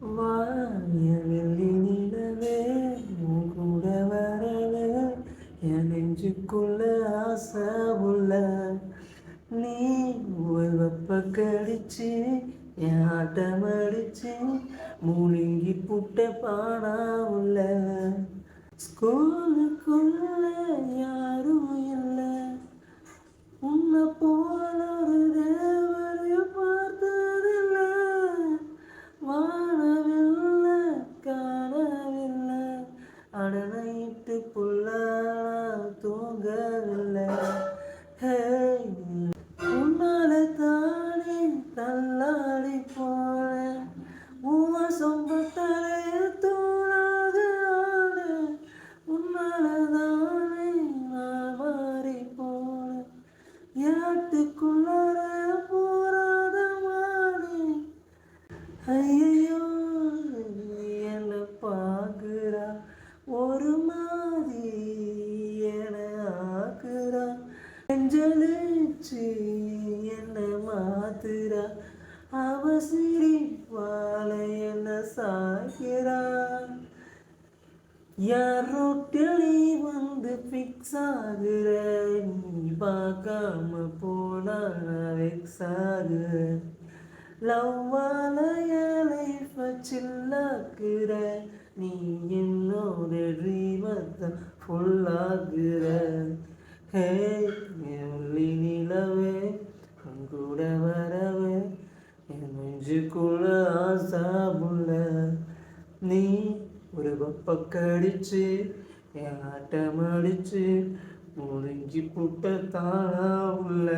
வாய வெள்ளி நிலவே உன் கூட வரவே என் நெஞ்சுக்குள்ள ஆசை உள்ள நீ ஒரு வெப்ப கடிச்சு என் ஆட்டம் அடிச்சு மூழ்கி புட்ட பானா உள்ள ஸ்கூலுக்குள்ள யாரும் இல்லை உன்னை போல ஒரு தேவரையும் பார்த்ததில்லை வானவில்லை காணவில்லை அடனைட்டு புள்ள தூங்கவில்லை உன்னால தானே தள்ளாடி போனேன் உன் சொம்பத்தலைய தூளாக ஆன உன்னால தானே நான் மாறி போனேன் ஏட்டுக்குள்ளார போராத மாறி ஐயோ என்னை பார்க்குறா ஒரு மாதிரி என ஆக்குறா நெஞ்சலிச்சு என்னை மாத்துறா அவ சிரிப்பால என்ன சாய்க்கிறா யார் ரோட்டில் நீ வந்து ஃபிக்ஸ் ஆகுற நீ பார்க்காம போனா வெக்ஸ் ஆகுற லவ்வால என் லைஃப சில்லாக்குற நீ என்னோட ட்ரீமத்தை ஃபுல்லாக்குற ஹே வெள்ளி நிலவே உன் கூட வரவே என் நெஞ்சுக்குள்ள ஆசா புள்ள நீ ஒரு வெப்ப கடிச்சு என் ஆட்டம் அடிச்சு முழுங்கி புட்ட தானா உள்ள